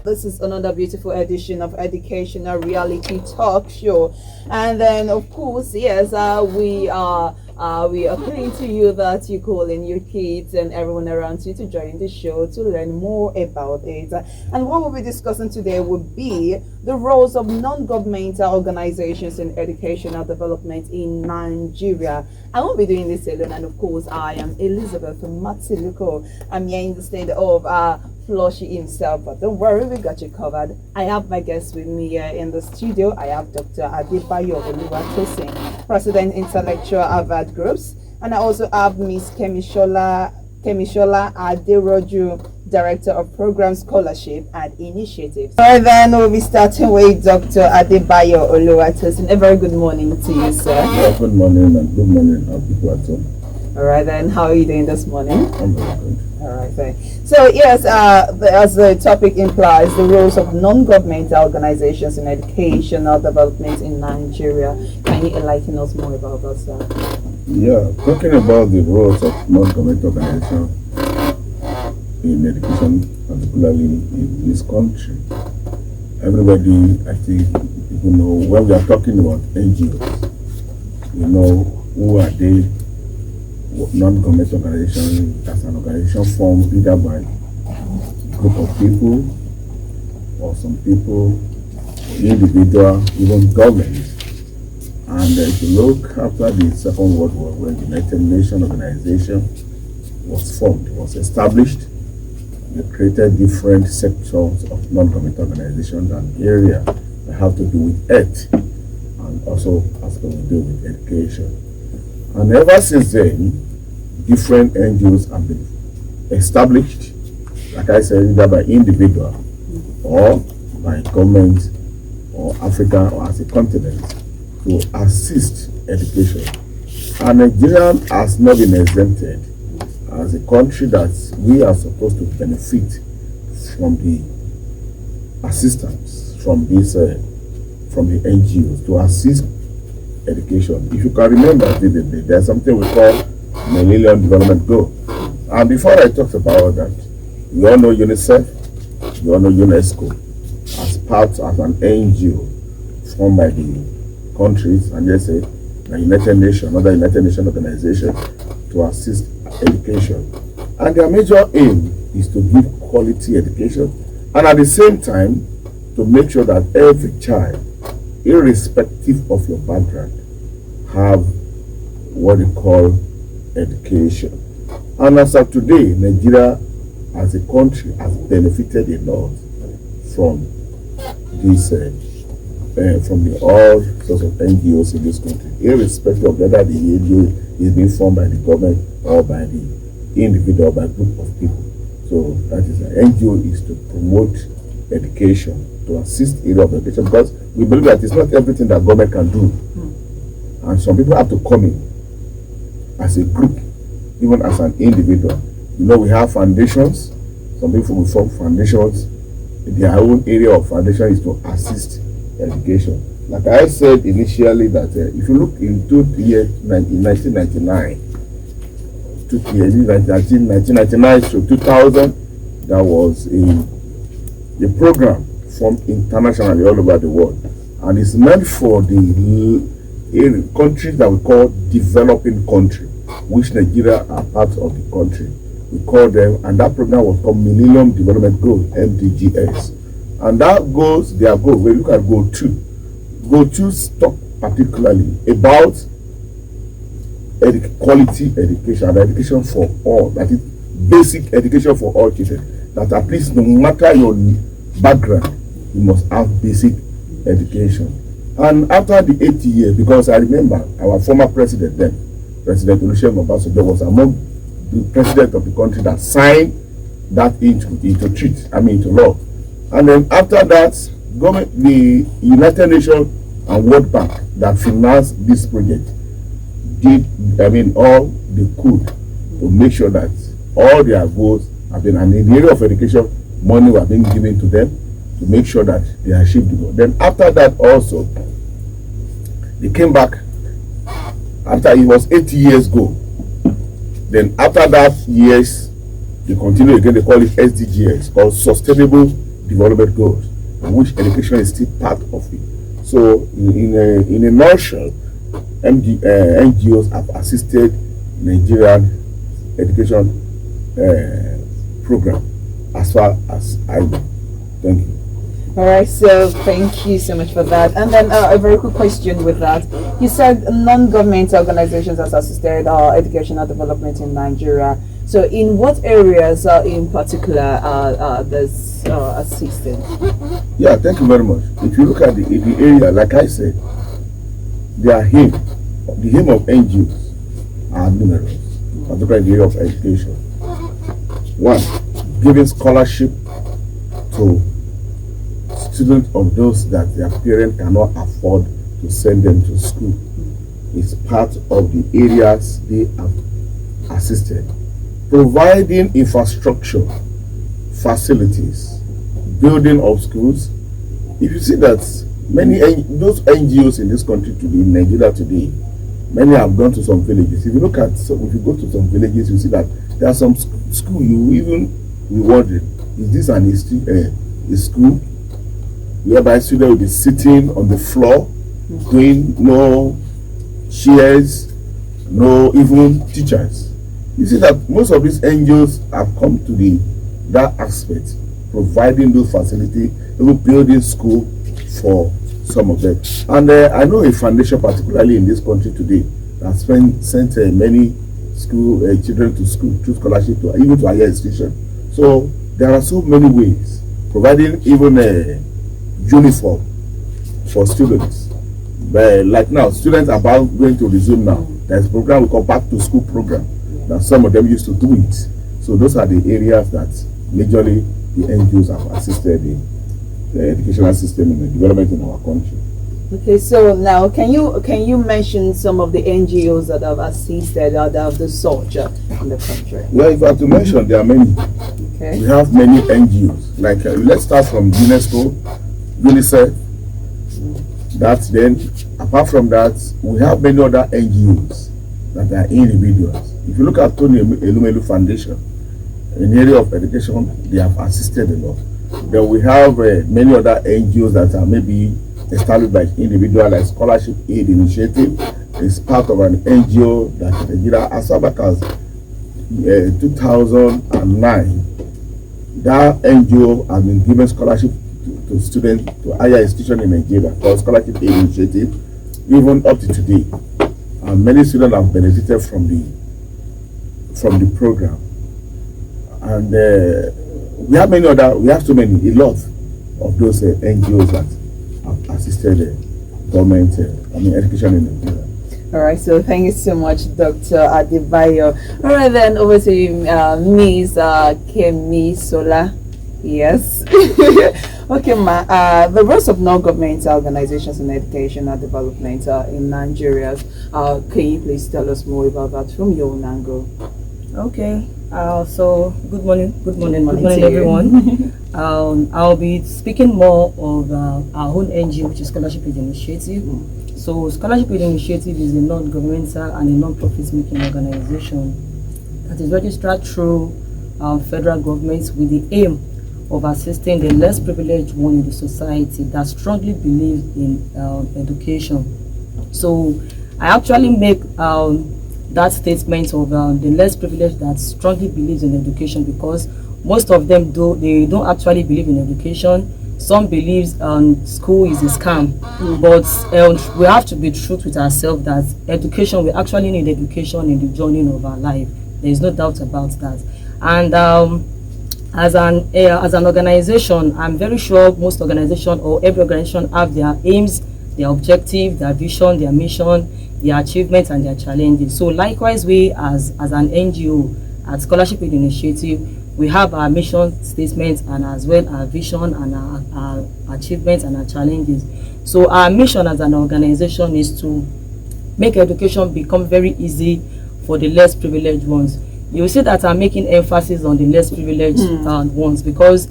This is another beautiful edition of Educational Reality Talk Show. And then, of course, yes, we are appealing to you that you call in your kids and everyone around you to join the show to learn more about it. And what we'll be discussing today would be the roles of non-governmental organizations in educational development in Nigeria. I won't be doing this alone, and of course, I am Elizabeth Matiluko. I'm here in the state of Floshy himself, but don't worry, we got you covered. I have my guests with me here in the studio. I have Dr. Adebayo Oluwatosin, President Intellectual Harvard Groups, and I also have Miss Kemishola Aderoju, Director of Program Scholarship and Initiatives. All right, then we'll be starting with Dr. Adebayo Oluwatosin. A very good morning to you, sir. Yeah, good morning and good morning, people at home. All right, then, how are you doing this morning? I'm very good. All right, then. So, yes, as the topic implies, the roles of non-governmental organizations in educational development in Nigeria. Can you enlighten us more about that, sir? Yeah, talking about the roles of non-governmental organizations in education, particularly in this country. Everybody, I think, you know, when we are talking about NGOs, you know, who are they? Non-governmental organization, as an organization formed either by a group of people or some people, individual, even governments. And if you look after the Second World War, when the United Nations organization was formed, was established, they created different sections of non-governmental organizations and areas that have to do with health and also has to do with education. And ever since then, different NGOs have been established, like I said, either by individual or by government or Africa or as a continent to assist education. And Nigeria has not been exempted as a country that we are supposed to benefit from the assistance from this from the NGOs to assist education. If you can remember, there's something we call Millennium Development Goal. And before I talk about that, we all know UNICEF, we all know UNESCO as part of an NGO formed by the countries and let's say the United Nations, other United Nations organization to assist education. And their major aim is to give quality education and at the same time to make sure that every child, irrespective of your background, have what they call education. And as of today, Nigeria as a country has benefited a lot from this, from the all sorts of NGOs in this country, irrespective of whether the NGO is being formed by the government or by the individual, by a group of people. So that is an NGO is to promote education, to assist area of education, because we believe that it's not everything that government can do. And some people have to come in as a group, even as an individual. You know, we have foundations. Some people will form foundations. Their own area of foundation is to assist education. Like I said initially, that if you look into the year 1999, 1999 to 2000, there was a program formed internationally all over the world, and it's meant for the countries that we call developing country, which Nigeria are part of the country. We call them, and that program was called Millennium Development Goal, MDGs. And that goes, their goal, when you look at Goal 2, Goal 2 talk particularly about quality education, and education for all, that is basic education for all children, that at least no matter your background, you must have basic education. And after the 80 years, because I remember our former president then, President Olusegun Obasanjo, was among the president of the country that signed that into law. And then after that, the United Nations and World Bank that financed this project did, all they could to make sure that all their goals have been, and in the area of education, money was being given to them to make sure that they achieved the goal. Then after that also, they came back after it was 80 years ago. Then after that years, they continue again, they call it SDGs, called Sustainable development goals, which education is still part of it. So, in a nutshell, NGOs have assisted Nigerian education program as far as I know. Thank you. All right, so thank you so much for that. And then a very quick question with that. You said non-governmental organizations has assisted educational development in Nigeria. So in what areas in particular are this assisted? Yeah, thank you very much. If you look at the area, like I said, the aim of NGOs are numerous, particularly in the area of education. One, giving scholarship to students of those that their parents cannot afford to send them to school. It's part of the areas they have assisted. Providing infrastructure, facilities, building of schools. If you see that those NGOs in this country today, in Nigeria today, many have gone to some villages. If you go to some villages, you see that there are some school you even be wondering, is this a school whereby students will be sitting on the floor, doing no chairs, no even teachers. You see that most of these NGOs have come to that aspect, providing those facilities, even building school for some of them. And I know a foundation, particularly in this country today, that sent many children to school through scholarship, even to higher institution. So there are so many ways, providing even a uniform for students. But like now, students are about going to resume now. There's a program we call Back to School program. That some of them used to do it. So those are the areas that majorly the NGOs have assisted the educational system and the development in our country. Okay, so now can you mention some of the NGOs that have assisted out of the soldier in the country? Well, if I have to mention, there are many. Okay. We have many NGOs. Like let's start from UNESCO, UNICEF. That's then. Apart from that, we have many other NGOs that are individuals. If you look at Tony Elumelu Foundation, in the area of education, they have assisted a lot. Then we have many other NGOs that are maybe established by individual, like Scholarship Aid Initiative. It's part of an NGO that Nigeria, as far back as 2009, that NGO has been given scholarship to students to higher institutions in Nigeria called Scholarship Aid Initiative, even up to today. And many students have benefited from the program. And we have a lot of those NGOs that have assisted government, education in Nigeria. All right, so thank you so much, Dr. Adebayo. All right, then over to Ms. Kemi Sola. Yes. Okay, the roles of non-governmental organizations in education and development in Nigeria. Can you please tell us more about that from your own angle? Okay. So good morning, everyone. I'll be speaking more of our own NGO, which is Scholarship Aid Initiative. So Scholarship Aid Initiative is a non-governmental and a non-profit making organization that is registered through federal government with the aim of assisting the less privileged one in the society that strongly believe in education. So I actually make that statement of the less privileged that strongly believes in education, because most of them don't actually believe in education. Some believes school is a scam, but we have to be true with ourselves that education, we actually need education in the journey of our life. There is no doubt about that. And as an organization, I'm very sure most organizations or every organization have their aims, their objective, their vision, their mission, their achievements and their challenges. So likewise, we as an NGO at Scholarship Aid Initiative, we have our mission statements and as well our vision and our achievements and our challenges. So our mission as an organization is to make education become very easy for the less privileged ones. You see that I'm making emphasis on the less privileged ones, because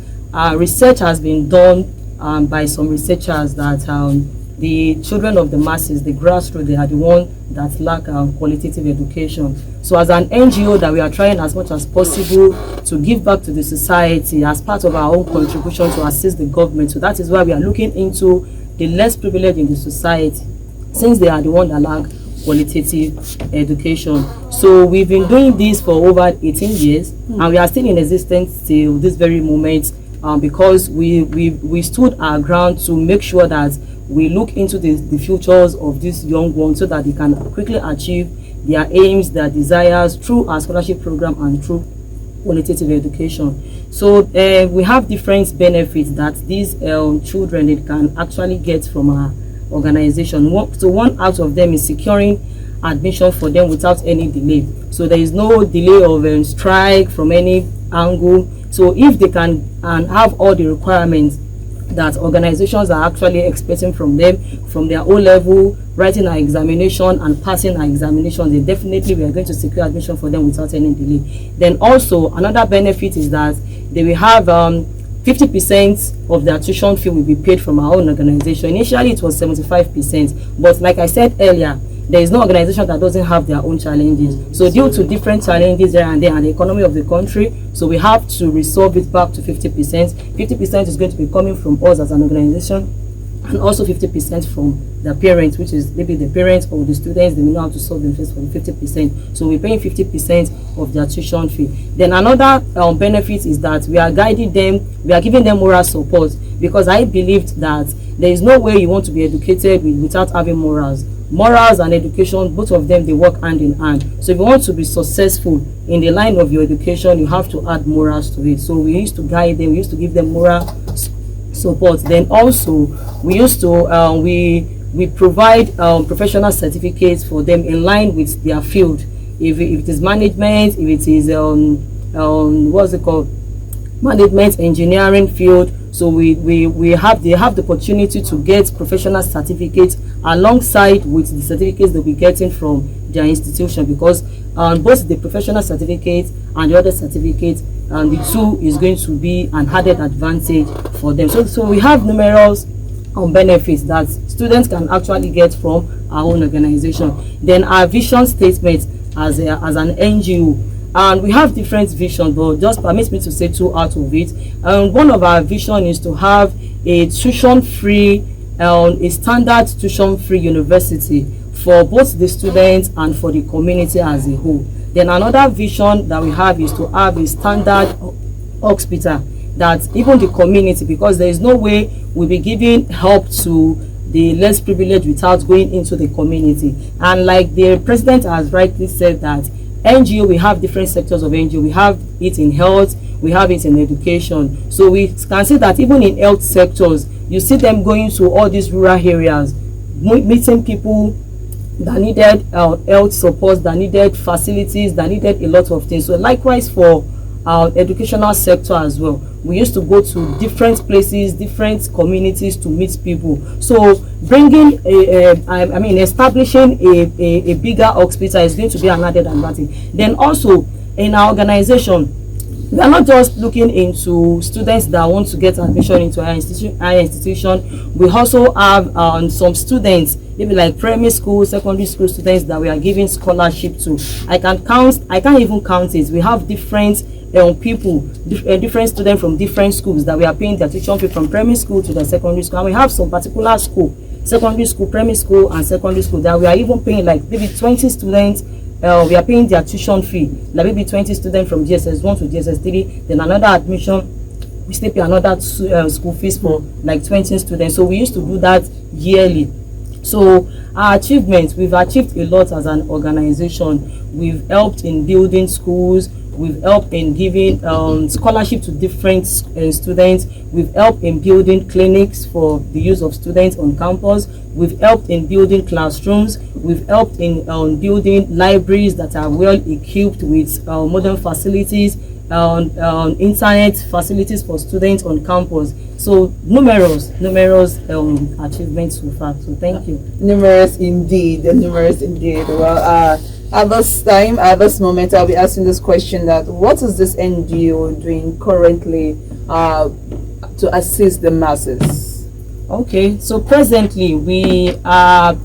research has been done by some researchers that the children of the masses, the grassroots, they are the one that lack qualitative education. So as an NGO, that we are trying as much as possible to give back to the society as part of our own contribution to assist the government. So that is why we are looking into the less privileged in the society, since they are the one that lack qualitative education. So we've been doing this for over 18 years, and we are still in existence till this very moment, because we stood our ground to make sure that we look into the futures of these young ones so that they can quickly achieve their aims, their desires through our scholarship program and through qualitative education. So we have different benefits that these children they can actually get from our organization. So one out of them is securing admission for them without any delay. So there is no delay of strike from any angle. So if they can and have all the requirements that organizations are actually expecting from them, from their O-level, writing our examination and passing our examinations, then definitely we are going to secure admission for them without any delay. Then also another benefit is that they will have 50% of their tuition fee will be paid from our own organization. Initially it was 75%, but like I said earlier, there is no organization that doesn't have their own challenges. So due to different challenges here and there and the economy of the country, so we have to resolve it back to 50%. 50% is going to be coming from us as an organization, and also 50% from the parents, which is maybe the parents or the students. They know how to solve themselves for the 50%. So we're paying 50% of their tuition fee. Then another benefit is that we are guiding them, we are giving them moral support, because I believed that there is no way you want to be educated without having morals. Morals and education, both of them, they work hand in hand. So if you want to be successful in the line of your education, you have to add morals to it. So we used to guide them, we used to give them moral support. Then also we used to we provide professional certificates for them in line with their field. If it is management, if it is what's it called, management engineering field, so they have the opportunity to get professional certificates alongside with the certificates they'll be getting from their institution, because both the professional certificate and the other certificate, and the two is going to be an added advantage for them. So we have numerous benefits that students can actually get from our own organization. Then our vision statement as an NGO, and we have different visions, but just permit me to say two out of it. One of our vision is to have a tuition-free, a standard tuition-free university for both the students and for the community as a whole. Then another vision that we have is to have a standard hospital that even the community, because there is no way we'll be giving help to the less privileged without going into the community. And like the president has rightly said, that NGO, we have different sectors of NGO. We have it in health, we have it in education. So we can see that even in health sectors, you see them going to all these rural areas, meeting people that needed health support, that needed facilities, that needed a lot of things. So likewise for our educational sector as well, we used to go to different places, different communities to meet people. So bringing establishing a bigger hospital is going to be an added advantage. Then also in our organization, we are not just looking into students that want to get admission into our institution. We also have some students, maybe like primary school, secondary school students that we are giving scholarship to. I can't even count it. We have different people, different students from different schools that we are paying their tuition fee from primary school to the secondary school. And we have some particular school, secondary school, primary school and secondary school, that we are even paying like maybe 20 students. We are paying their tuition fee, like maybe 20 students from GSS 1 to GSS 3, then another admission, we still pay another school fees for like 20 students. So we used to do that yearly. So our achievements, we've achieved a lot as an organization. We've helped in building schools, we've helped in giving scholarship to different students, we've helped in building clinics for the use of students on campus, we've helped in building classrooms, we've helped in building libraries that are well equipped with modern facilities, internet facilities for students on campus. So numerous achievements so far. So thank you. Numerous indeed, numerous indeed. Well, at this moment, I'll be asking this question: that what is this NGO doing currently to assist the masses? Okay, so presently our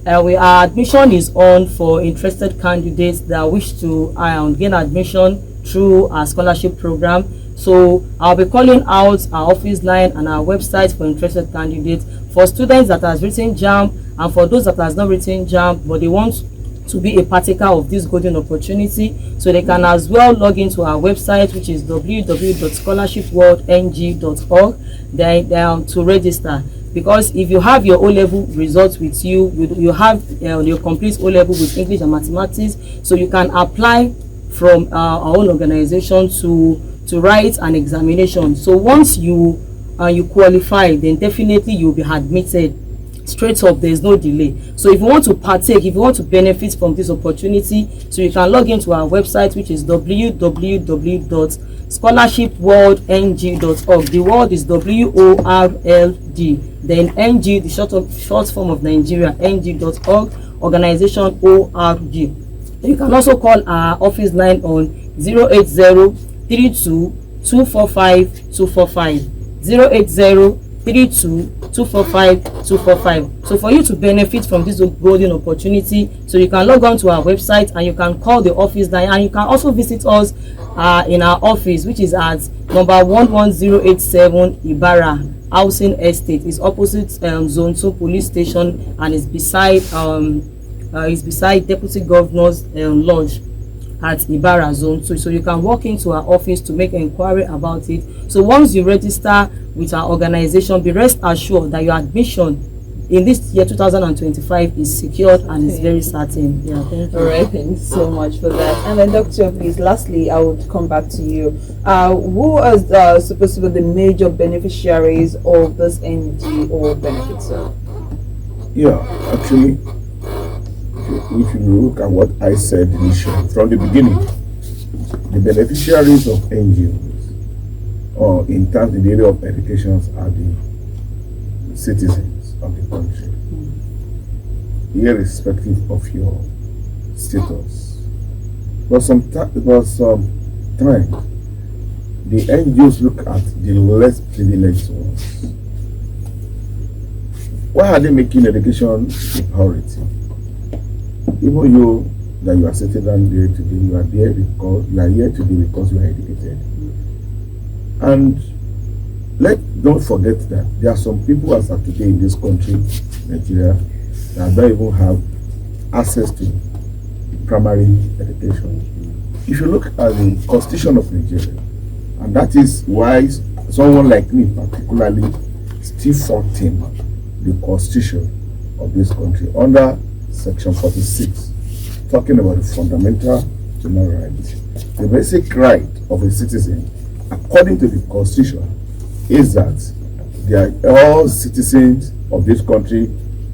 admission is on for interested candidates that wish to gain admission through our scholarship program. So I'll be calling out our office line and our website for interested candidates, for students that has written JAMB and for those that has not written JAMB but they want to be a partaker of this golden opportunity. So they can as well log into our website, which is www.scholarshipworldng.org, then to register. Because if you have your O-level results with you, you have your complete O-level with English and mathematics, so you can apply from our own organization to write an examination. So once you qualify, then definitely you'll be admitted straight up. There is no delay. So if you want to partake, if you want to benefit from this opportunity, so you can log into our website, which is www.scholarshipworldng.org. The word is WORLD, then NG, the short form of Nigeria, ng.org, organization ORG. You can also call our office line on 08032245245, 08032245245. So for you to benefit from this golden opportunity, so you can log on to our website and you can call the office line, and you can also visit us in our office, which is at number 11087 Ibarra Housing Estate. Is opposite Zone 2 Police Station, and is beside Deputy Governor's Lodge at Ibarra Zone 2. So you can walk into our office to make an inquiry about it. So once you register with our organization, be rest assured that your admission in this year 2025 is secured and is very certain. Yeah, thank you. All right, thanks so much for that. And then, Doctor, please, lastly, I would come back to you. Who are supposed to be the major beneficiaries of this NGO benefit, sir? Yeah, actually, if you look at what I said initially, from the beginning, the beneficiaries of NGOs, or in terms of the area of education, are the citizens of the country, irrespective of your status. But sometimes the NGOs look at the less privileged ones. Why are they making education a priority? Even you that you are sitting down there today, you are here today because you are educated. And don't forget that there are some people as of today in this country, Nigeria, that don't even have access to primary education. If you look at the Constitution of Nigeria, and that is why someone like me particularly still fighting the Constitution of this country under Section 46, talking about the fundamental human rights. The basic right of a citizen, according to the Constitution, is that all citizens of this country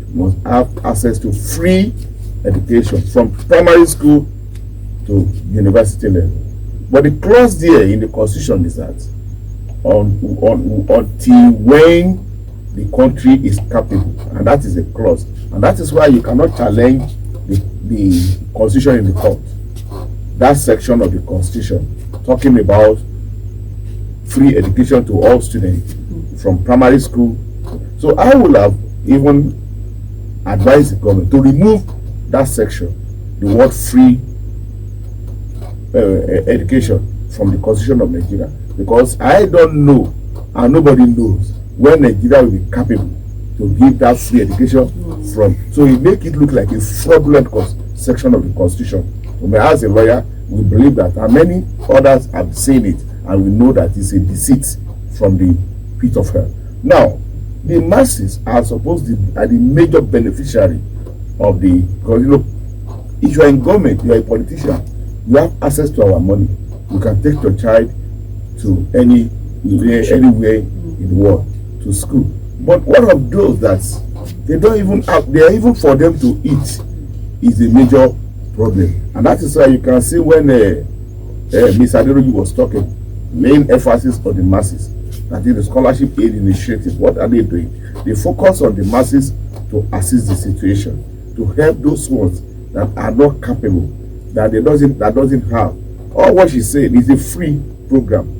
must have access to free education from primary school to university level. But the clause there in the Constitution is that until when the country is capable, and that is a clause, and that is why you cannot challenge the Constitution in the court. That section of the Constitution talking about free education to all students from primary school. So I would have even advised the government to remove that section, the word free education, from the Constitution of Nigeria, because I don't know and nobody knows when Nigeria will be capable to give that free education from. So it make it look like a fraudulent section of the Constitution. So as a lawyer, we believe that, and many others have seen it, and we know that it's a deceit from the pit of hell. Now, the masses are supposed to be the major beneficiary of the, because if you are in government, you are a politician, you have access to our money. You can take your child to anywhere in the world, to school. But what of those that they don't even have, they are even for them to eat is a major problem. And that is why you can see when Ms. Aderoju was talking, laying emphasis on the masses, that is the scholarship aid initiative. What are they doing? They focus on the masses to assist the situation, to help those ones that are not capable, that doesn't have. All what she said is a free program.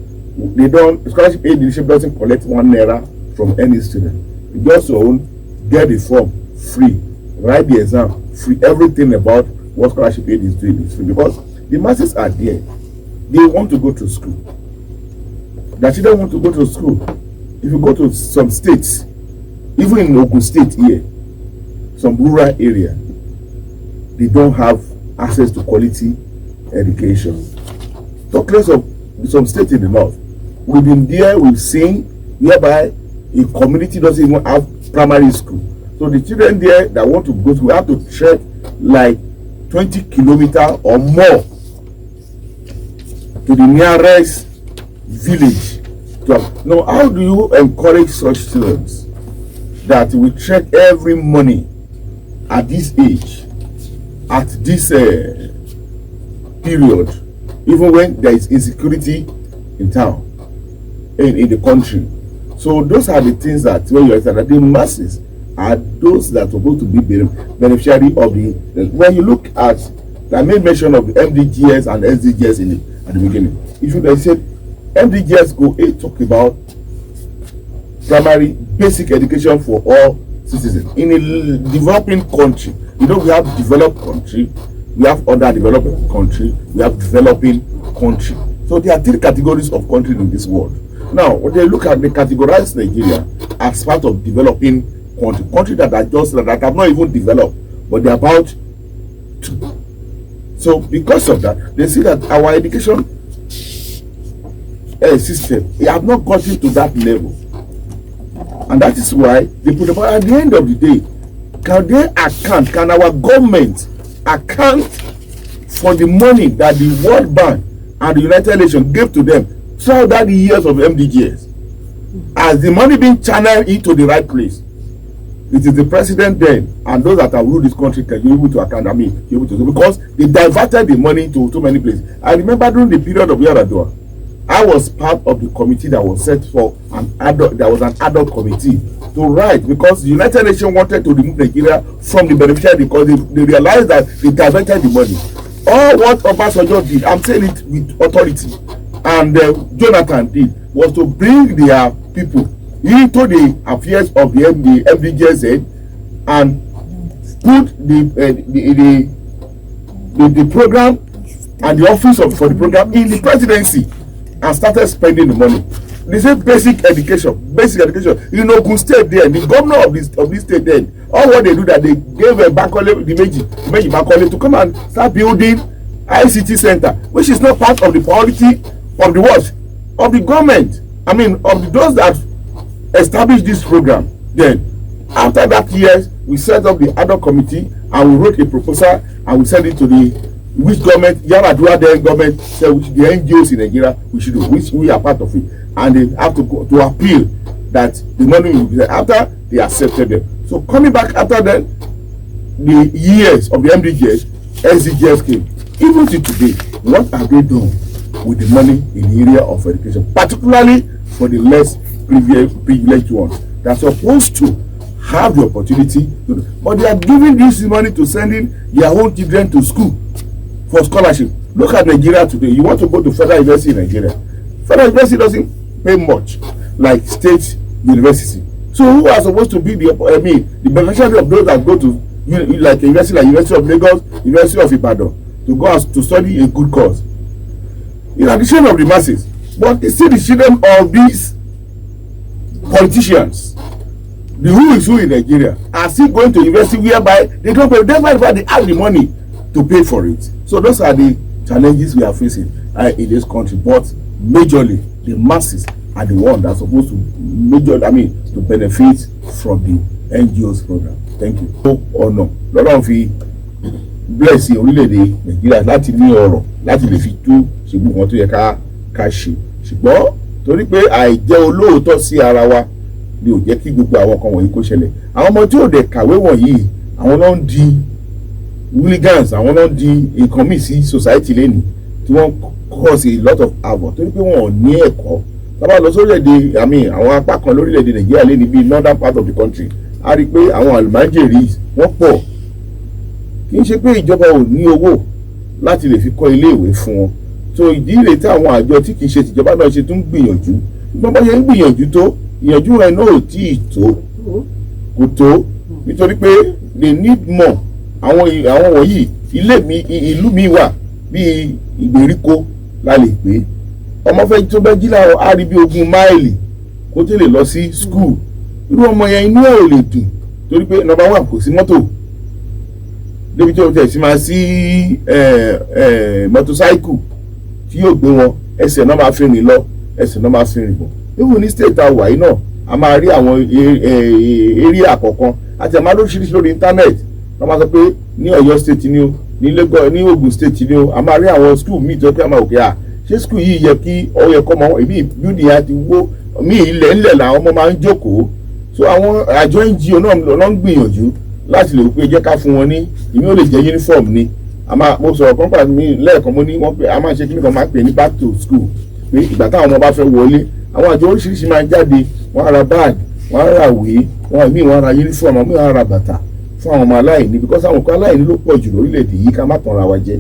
Scholarship aid initiative doesn't collect 1 naira from any student. You just get the form free, write the exam free. Everything about what scholarship aid is doing is free, because the masses are there. They want to go to school. The children want to go to school. If you go to some states, even in Ogun State here, some rural area, they don't have access to quality education. Talk less of some states in the north. We've been there, we've seen whereby a community doesn't even have primary school. So the children there that want to go to have to trek like 20 kilometers or more to the nearest village. Now, how do you encourage such students that we trek every morning at this age, at this period, even when there is insecurity in town, in the country? So those are the things that when you're that the masses are those that are supposed to be beneficiary of the. When you look at, I made mention of the MDGs and SDGs at the beginning. If you said MDGs go 8 talk about primary basic education for all citizens in a developing country. We have developed country, we have underdeveloped country, we have developing country. So there are 3 categories of countries in this world. Now, when they look at, they categorize Nigeria as part of developing country that are just that have not even developed, but they're about to. So because of that, they see that our education system, they have not gotten to that level, and that is why they put about at the end of the day, can our government account for the money that the World Bank and the United Nations gave to them throughout that years of MDGs? As the money being channeled into the right place, it is the president then and those that have ruled this country can be able to account. Because they diverted the money to too many places. I remember during the period of Yaradua, I was part of the committee that was set for an adult committee to write, because the United Nations wanted to remove Nigeria from the beneficiary because they realized that they diverted the money. All what Obasanjo did, I'm saying it with authority, and Jonathan did, was to bring their people into the affairs of the MDGZ and put the program and the office for the program in the presidency and started spending the money. They say basic education. In Ogun State there, the governor of this state then, all what they do that they gave a Bankole, the Meji Bankole to come and start building ICT center, which is not part of the policy of the what? Of the government. I mean, of those that established this program. Then, after that years, we set up the adult committee and we wrote a proposal and we sent it to the which government, Yaradua then government said which the NGOs in Nigeria we should do, which we are part of it, and they have to go to appeal that the money will be there. After they accepted them. So coming back after that, the years of the MDGs, SDGs came. Even to today, what have they done with the money in the area of education, particularly for the less privileged ones that are supposed to have the opportunity to do, but they are giving this money to sending their own children to school for scholarship. Look at Nigeria today. You want to go to federal university in Nigeria. Federal university doesn't pay much like state university. So who are supposed to be the beneficiary of those that go to like University of Lagos, University of Ibadan to go out to study a good cause? In addition of the masses, but it's still the children of these politicians, the who is who in Nigeria, are still going to university whereby they don't pay, whereby they have the money to pay for it. So those are the challenges we are facing in this country. But majorly, the masses are the ones that are supposed to to benefit from the NGOs program. Thank you. So or no, lọ́dọ̀ of bless orílẹ̀-èdè Nàìjíríà láti ní ọrọ̀ láti lè fi tú ṣùgbọ́n wọn tó yẹ ká ṣe. Ṣùgbọ́n torí pé àìjẹ́ olóòótọ́ sí ara wa ni ò jẹ́ kí gbogbo àwọn kan wọ̀nyí kó ṣẹlẹ̀. Àwọn ọmọ tí ò dẹ̀ kàwé wọ̀nyí, àwọn náà ń di hooligans, àwọn náà ń di nǹkan míì sí society lẹ́nu tí wọ́n cause a lot of havoc torí pé wọn ò ní ẹ̀kọ́. Tábà lọ sórílẹ̀-èdè àwọn apá kan lórílẹ̀-èdè Nàìjíríà lẹ́nu bíi northern part of the country, a rí i pé àwọn àlùmájèrì wọ́n pọ̀. Kì í ṣe pé ìjọba ò ní owó láti lè fi kọ́ ilé ìwé fún wọn. So ìdí rèé tí àwọn àjọ tí kì í ṣe tìjọba náà ṣe tún gbìyànjú. Ṣùgbọ́n bá ṣe ń gbìyànjú tó, ìyànjú ẹ̀ náà ò tí ì tó kò tó nítorí pé they need more. Àwọn wọ̀nyí ìlú mi wà bíi ìgbèríko la lè pè ọmọ fẹ́ tó bẹ́ jí láàárọ̀ á rí bí 20 máìlì kó tó lè lọ sí school. Irú ọmọ yẹn inú ẹ̀ ò lè dùn torí pé number 1 kò sí mọ́tò débi tí o tẹ̀ sí máa sí mọ́tòsáìkù tí yóò gbé wọn, ẹsẹ̀ náà máa fi rìn lọ, ẹsẹ̀ náà máa fi rìn bọ̀. Even ní state àwa yìí náà a máa rí àwọn eré àkọ́kọ́ àti àmà lóríṣiríṣi lórí íńtánẹ́ẹ̀tì. Wọ́n máa sọ pé ní Ọ̀yọ́ state ni o, ní Lagos, ní Ogun state ni o, a máa rí àwọn school míì tó kí a máa òkè à ṣé school yìí yẹ kí ó yẹ kọ́ mọ́ ìbí building àti wó míì ilẹ̀ ńlẹ̀ làwọn ọmọ máa ń jókòó. So àwọn àjọ NGO náà ló ń gbìyànjú láti lè pé jẹ́ ká fún wọn ní ìmí ó lè jẹ́ uniform ni. Mo sọ̀rọ̀ kan pàdé mi lẹ́ẹ̀kan, mo ní wọ́n pé a máa ṣe kíní kan máa pè ní back to school pé ìgbà táwọn ọmọ bá fẹ́ wọlé àwọn àjọ oríṣiríṣi máa jáde, wọ́n á ra bag, wọ́n á ra ìwé, wọ́n á ra uniform, wọ́n á ra bàtà fún àwọn ọmọ aláìní, because àwọn ọkọ aláìní ló pọ̀ jù lórílẹ̀‐èdè yìí, ká má tanra wa jẹ.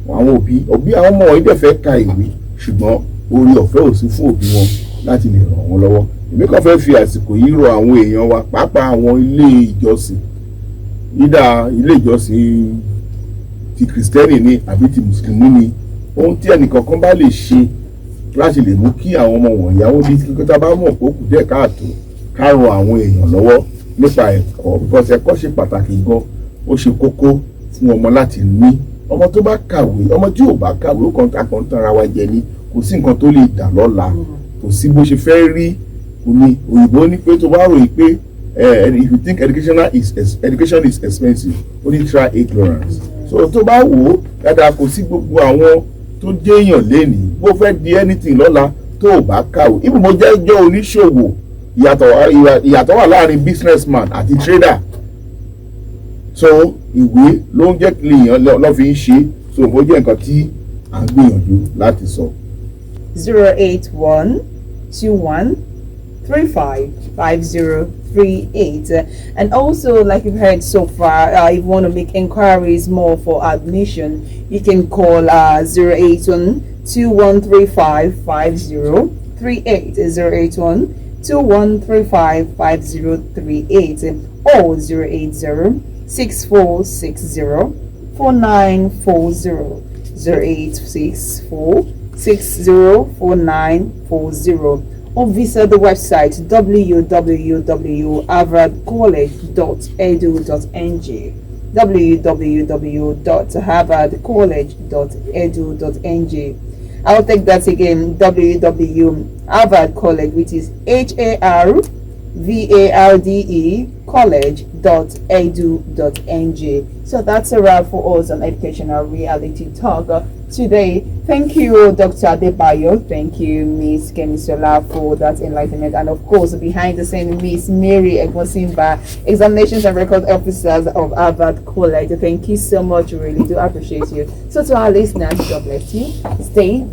Àwọn òbí àwọn ọmọ wọ̀nyí dẹ̀ fẹ́ ka ìwé ṣùgbọ́n orí ọ̀fẹ́ ò sí fún òbí wọn láti lè ràn wọ́n lọ́wọ́. Èmi kàn fẹ́ fi àsìkò yìí rọ̀ àwọn èèyàn wa, pàápàá àwọn ilé ìjọsìn, ilé ìjọsìn ti kìrìsìtẹ́nì ni àbí ti mùsùlùmí ni, ohun tí ẹnìkankan bá lè ṣe láti lè mú kí àwọn ọmọ wọ̀nyí àwọn bí kíkọ́ tá a bá mọ̀ pé ó kù díẹ̀ káàtó ká ran àwọn èèyàn lọ́wọ́ nípa ẹ̀kọ́, because ẹ̀kọ́ ṣe pàtàkì gan, ó ṣe kókó fún ọmọ láti ní. Ọmọ tó bá kàwé, ọmọ tí ò bá kàwé ó kàn tanra wa jẹ ni, kò sí nǹkan tó lè dà lọ́la, kò sí bó ṣe fẹ́ rí. Omi òyìnbó ní pé tó bá ròyìn pé if you think education is expensive, only try ignorance. So tó bá wò ó dáadáa, kò sí gbogbo àwọn tó jẹ́yàn lénìí bó fẹ́ di anything lọ́la tó ò bá kàwé. Ibùdó jẹ́ oníṣòwò, ìyàtọ̀ wà láàrin businessman àti trader. So ìwé ló ń jẹ́ kí èèyàn lọ́ fi ń ṣe. So ó jẹ́ nǹkan tí à ń gbìyànjú láti sọ. 08121355038. And also, like you've heard so far, if you want to make inquiries more for admission, you can call 08121355038, 08121355038, or 08064604940, 0864604940, or visit the website www.harvardcollege.edu.ng, www.harvardcollege.edu.ng. I'll take that again, www.harvardcollege, which is HARVARDE college.edu.ng. So that's a wrap for us on Educational Reality Talk today. Thank you, Dr. Adebayo. Thank you, Miss Kemisola, for that enlightenment. And of course, behind the scene, Miss Mary Egmosimba, Examinations and Record Officers of Harvard College. Thank you so much. We really do appreciate you. So to our listeners, God bless you. Stay.